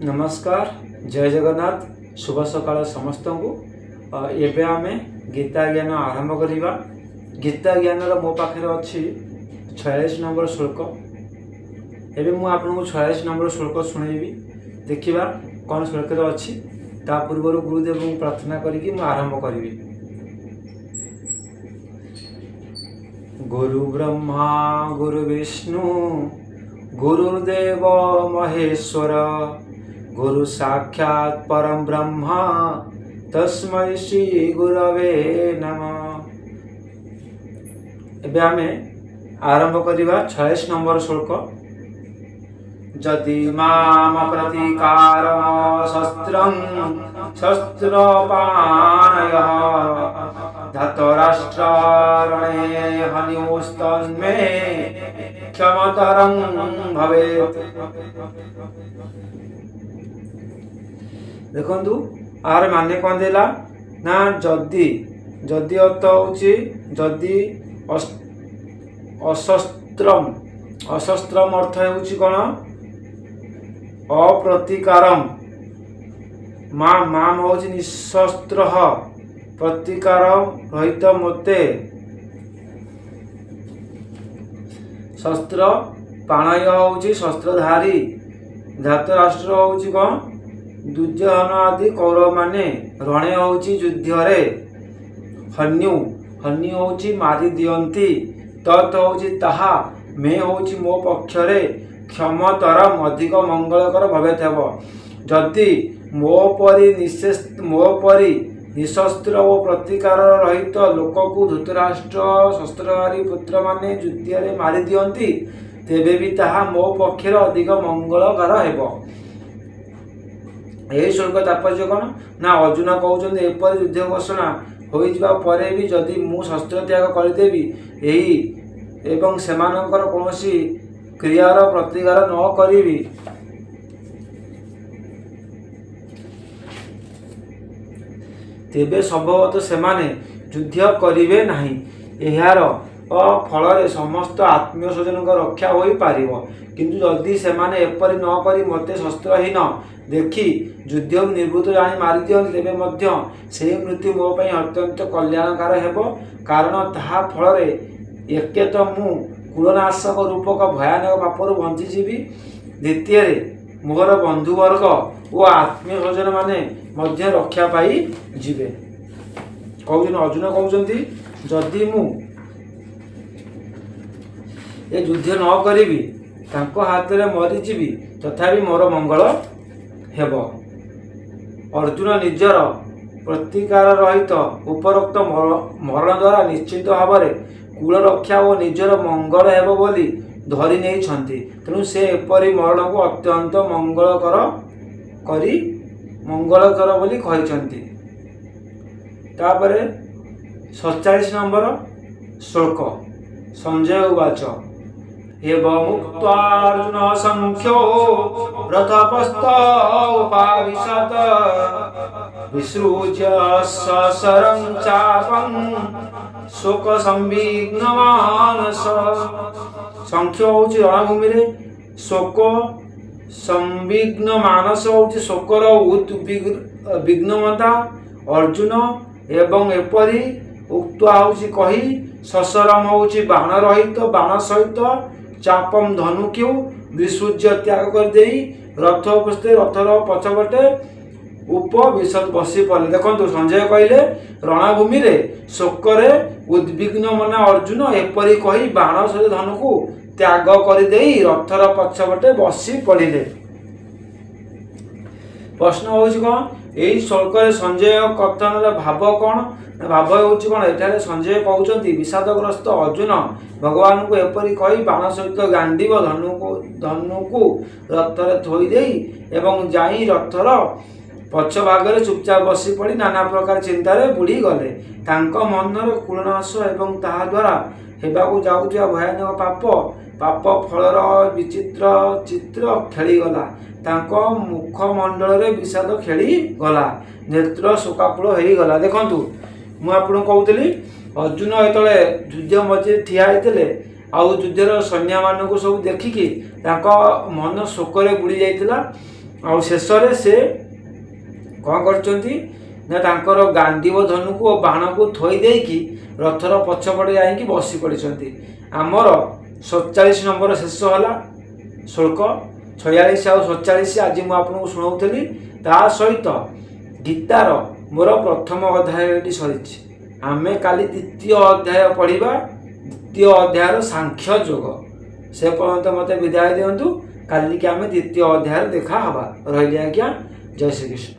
नमस्कार जय जगन्नाथ शुभ सकाळ समस्त को एबे आमे गीता ज्ञान आरंभ करिबा। गीता ज्ञान मो पाखे अच्छी 46 नंबर श्लोक। एबे मु आपको 46 नंबर श्लोक शुणेबी देखिबा कौन श्लोक अच्छी। ता पूर्व गुरुदेव को प्रार्थना करी मु आरंभ करी। गुरु ब्रह्मा गुरु विष्णु गुरुदेव महेश्वर गुरु साक्षात परम ब्रह्म तस्मै श्री गुरवे नमः। एबे आमे आरंभ करिबा 46 नंबर श्लोक। जदि माम प्रतिकार शस्त्रं शस्त्रपाणय धतराष्ट्रणे हन्युस्तन्मे क्षमतरं भवेत्। देखंतु आर माने कौन देला ना जदि जदि अर्थ होची जदि अशस्त्रम अशस्त्रम अर्थ होची कौन अप्रतिकारम माम होची निशस्त्र प्रतिकार रहित मते शस्त्र पाणय होची शस्त्रधारी धातराष्ट्र होची कौन दुर्योधन आदि कौरव माने रणे होची युद्ध रे हन्यु हन्यु होची मारी दियंती तत् होची ताहा मे होची मो पक्षरे क्षमतरम अधिक मंगलकर भवेत हेब। जदि मो परी निशस्त्र और प्रतिकार रहित लोक को धृतराष्ट्र शस्त्रधारी पुत्र माने युद्ध रे मारी दियंती तेबे भी ताहा मो पक्षर अधिक मंगलकर हेब। यही श्लोक तात्पर्य कौन ना अर्जुन कहते एपरी युद्ध घोषणा हो भी जदि मु शस्त्र त्याग करदेवी यही एवं सेमानंकर कौनसी क्रियार प्रतिकार न करी तेबे संभवतः सेमाने युद्ध करिवे नाही। एहार फल समस्त आत्मीय स्वजन रक्षा हो पारिब। किंतु जदि सेमाने एपरि न करी मते शस्त्रहीन देखि युद्ध निर्वृत जानी मारी दियंती तेबे मध्य से मृत्यु मो पई अत्यंत कल्याणकार हेबो। कारण ताहा फल एके तो मु कुलनाशक रूपक भयानक पापर बंची जीवी, द्वितीय मोर बंधुवर्ग और आत्मीय स्वजन माने मध्य रक्षा पाई जीवे। कहउछन अर्जुन कहउछंती जदि मु ए युद्ध न करिबी तांको हाथ रे मरी जीवी तथापि मोर मंगल हेब। अर्जुन निजर प्रतिकार रहित उपरोक्त मरण द्वारा निश्चित भाव में कूल रक्षा और निजर मंगल हेब बोली धरी नहीं छंती। तेणु से एपरी मरण को अत्यंत मंगलकर बोली कहिसंती। तापरे 47 नंबर श्लोक। संजय उवाच एवमुक्त्वा अर्जुन संख्यो रथपस्थ उपाविशत विसृज्य सशरं चापं शोक संविघ्न मानस। संख्य होची रणभूमि रे शोक संविघ्न मानस होची शोकर उद्विग्नता अर्जुन एवं एपरी उक्त्वा होची कही सशरम होची बाण रहित बाण सहित चापम धनु क्यों विसृज्य त्याग कर देई रथ उपस्थित रथर पछपटे उपविशत बसी पड़े। देखो संजय कहले रणभूमि रे शोकरे उद्विग्न मना अर्जुन एपरी कही बाण सहित धनु को त्याग कर देई रथर पछपटे बसी पड़े। प्रश्न होची कौन यही श्लोक संजय कथन भाव कौन भाव होची कौन एठारे संजय कहउचंती विषादग्रस्त अर्जुन भगवान को एपरी कही बाण सहित गांडीव धनु को रथरे थोई देई एवं जाई रथर पछ भागरे चुपचाप बसी पड़ी नाना प्रकार चिंतार बुड़ी गले। तांको मनर कुलनाश एवं ताहा द्वारा हेबाकू जाउथिबा भयानक पाप फलर विचित्र चित्र खेलीगला। तांको मुखमंडल रे विषाद खेली गला नेत्र शोकाकुल हो गला। देखंतु मु आपन कहउतली अर्जुन एतले युद्ध मझे ठिया होते आउ युद्धर सैन्य मानक सब देखिकी मन शोक बुड़ी जाइतिला ଆଉ ଶେଷରେ ସେ କ'ଣ କରିଛନ୍ତି ନା ତାଙ୍କର ଗାଣ୍ଡୀବ ଧନୁକୁ ଓ ବାଣକୁ ଥୋଇ ଦେଇକି ରଥର ପଛପଟେ ଯାଇକି ବସି ପଡ଼ିଛନ୍ତି। ଆମର 47 ନମ୍ବର ଶେଷ ହେଲା ଶ୍ଲୋକ। 46 ଆଉ 47 ଆଜି ମୁଁ ଆପଣଙ୍କୁ ଶୁଣାଉଥିଲି। ତା ସହିତ ଗୀତାର ମୋର ପ୍ରଥମ ଅଧ୍ୟାୟ ଏଠି ସରିଛି। ଆମେ କାଲି ଦ୍ୱିତୀୟ ଅଧ୍ୟାୟ ପଢ଼ିବା, ଦ୍ୱିତୀୟ ଅଧ୍ୟାୟର ସାଂଖ୍ୟ ଯୋଗ। ସେ ପର୍ଯ୍ୟନ୍ତ ମୋତେ ବିଦାୟ ଦିଅନ୍ତୁ। କାଲିକି ଆମେ ଦ୍ୱିତୀୟ ଅଧ୍ୟାୟରେ ଦେଖା ହେବା। ରହିଲି ଆଜ୍ଞା, ଜୟ ଶ୍ରୀକୃଷ୍ଣ।